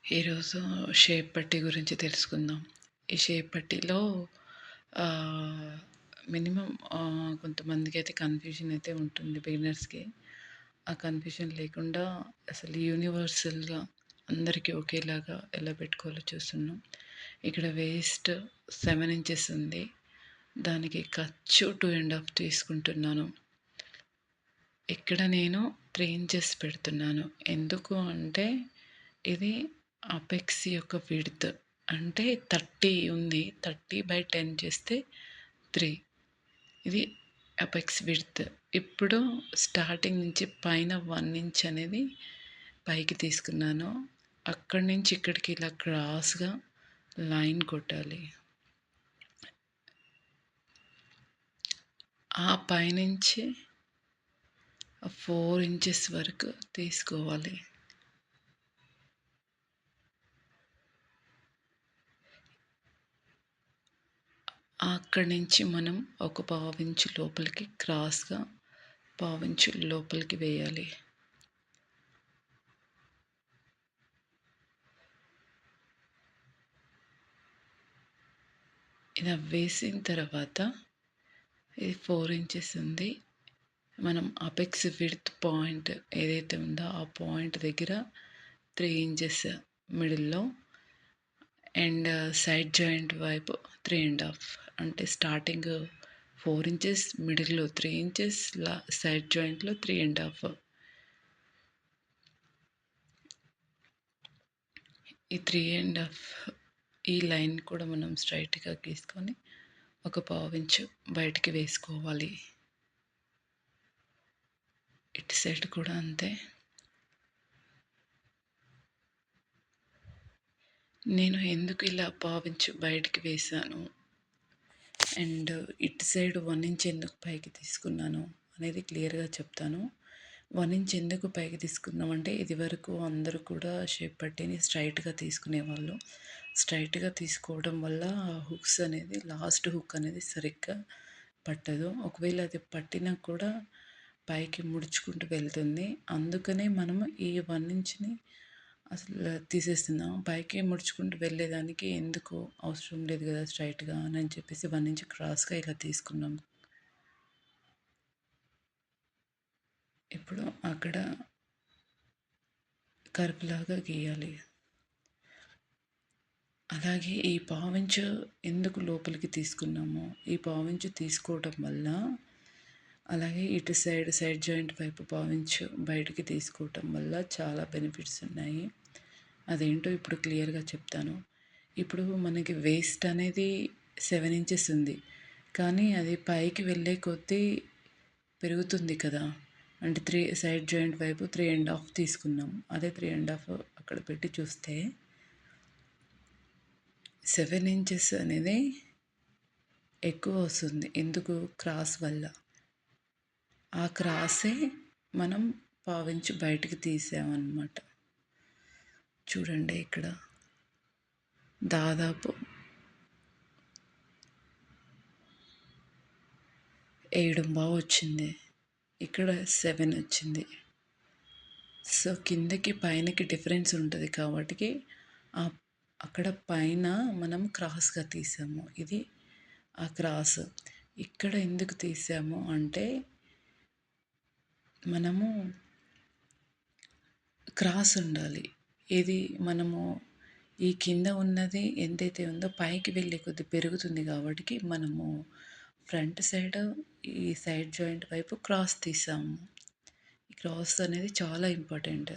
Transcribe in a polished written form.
ఈరోజు షేప్ పట్టీ గురించి తెలుసుకుందాం. ఈ షేప్ పట్టీలో మినిమమ్ కొంతమందికైతే కన్‌ఫ్యూజన్ అయితే ఉంటుంది బిగినర్స్‌కి. ఆ కన్‌ఫ్యూజన్ లేకుండా అసలు యూనివర్సల్‌గా అందరికీ ఒకేలాగా ఎలా పెట్టుకోవాలో చూస్తున్నాం. ఇక్కడ వేస్ట్ 7 ఇంచెస్ ఉంది. దానికి ఖర్చు 2½ తీసుకుంటున్నాను. ఇక్కడ నేను 3 ఇంచెస్ పెడుతున్నాను. ఎందుకు అంటే ఇది అపెక్స్ యొక్క విడ్త్ అంటే 30 ఉంది. 30/10 చేస్తే 3. ఇది అపెక్స్ విడ్త్. ఇప్పుడు స్టార్టింగ్ నుంచి పైన 1 ఇంచ్ అనేది పైకి తీసుకున్నాను. అక్కడి నుంచి ఇక్కడికి ఇలా క్రాస్‌గా లైన్ కొట్టాలి. ఆ పైనుంచి 4 ఇంచెస్ వరకు తీసుకోవాలి. అక్కడి నుంచి మనం ఒక పావించు లోపలికి క్రాస్‌గా పావించు లోపలికి వేయాలి. ఇలా వేసిన తర్వాత ఇది 4 ఇంచెస్ ఉంది. మనం అపెక్స్ విడ్త్ పాయింట్ ఏదైతే ఉందో ఆ పాయింట్ దగ్గర 3 ఇంచెస్ మిడిల్‌లో అండ్ సైడ్ జాయింట్ వైపు 3½ అంటే స్టార్టింగ్ 4 ఇంచెస్, మిడిల్‌లో 3 ఇంచెస్, సైడ్ జాయింట్‌లో 3½ ఈ 3½ ఈ లైన్ కూడా మనం స్ట్రైట్‌గా గీసుకొని ఒక పావించు బయటికి వేసుకోవాలి. ఇటు సైడ్ కూడా అంతే. నేను ఎందుకు ఇలా పావించు బయటికి వేశాను అండ్ ఇటు సైడ్ 1 ఇంచ్ ఎందుకు పైకి తీసుకున్నాను అనేది క్లియర్గా చెప్తాను. 1 ఇంచ్ ఎందుకు పైకి తీసుకున్నామంటే ఇదివరకు అందరూ కూడా షేప్ పట్టీని స్ట్రైట్‌గా తీసుకునేవాళ్ళు. స్ట్రైట్‌గా తీసుకోవడం వల్ల హుక్స్ అనేది లాస్ట్ హుక్ అనేది సరిగ్గా పట్టదు. ఒకవేళ అది పట్టినా కూడా పైకి ముడుచుకుంటూ వెళ్తుంది. అందుకనే మనము ఈ 1 ఇంచ్‌ని అసలు తీసేస్తున్నాం. పైకి ముడుచుకుంటూ వెళ్ళేదానికి ఎందుకు అవసరం లేదు కదా స్ట్రైట్‌గా అని చెప్పేసి 1 ఇంచ్ క్రాస్‌గా ఇలా తీసుకున్నాం. ఇప్పుడు అక్కడ కర్వ్‌లాగా గీయాలి. అలాగే ఈ పావించు ఎందుకు లోపలికి తీసుకున్నామో, ఈ పావించు తీసుకోవడం వల్ల అలాగే ఇటు సైడ్ జాయింట్ వైపు పావించు బయటికి తీసుకోవటం వల్ల చాలా బెనిఫిట్స్ ఉన్నాయి. అదేంటో ఇప్పుడు క్లియర్గా చెప్తాను. ఇప్పుడు మనకి వేస్ట్ అనేది 7 ఇంచెస్ ఉంది. కానీ అది పైకి వెళ్ళే కొద్దీ పెరుగుతుంది కదా! అంటే 3 సైడ్ జాయింట్ వైపు 3½ తీసుకున్నాం. అదే 3½ అక్కడ పెట్టి చూస్తే 7 ఇంచెస్ అనేది ఎక్కువ వస్తుంది. ఎందుకు? క్రాస్ వల్ల. ఆ క్రాసే మనం పావించి బయటికి తీసామన్నమాట. చూడండి ఇక్కడ దాదాపు 7½ వచ్చింది. ఇక్కడ 7 వచ్చింది. సో కిందకి పైనకి డిఫరెన్స్ ఉంటుంది కాబట్టి అక్కడ పైన మనం క్రాస్గా తీసాము. ఇది ఆ క్రాస్. ఇక్కడ ఎందుకు తీసాము అంటే మనము క్రాస్ ఉండాలి. ఇది మనము ఈ కింద ఉన్నది ఎంతైతే ఉందో పైకి వెళ్ళే కొద్ది పెరుగుతుంది కాబట్టి మనము ఫ్రంట్ సైడ్ ఈ సైడ్ జాయింట్ వైపు క్రాస్ తీసాము. ఈ క్రాస్ అనేది చాలా ఇంపార్టెంట్.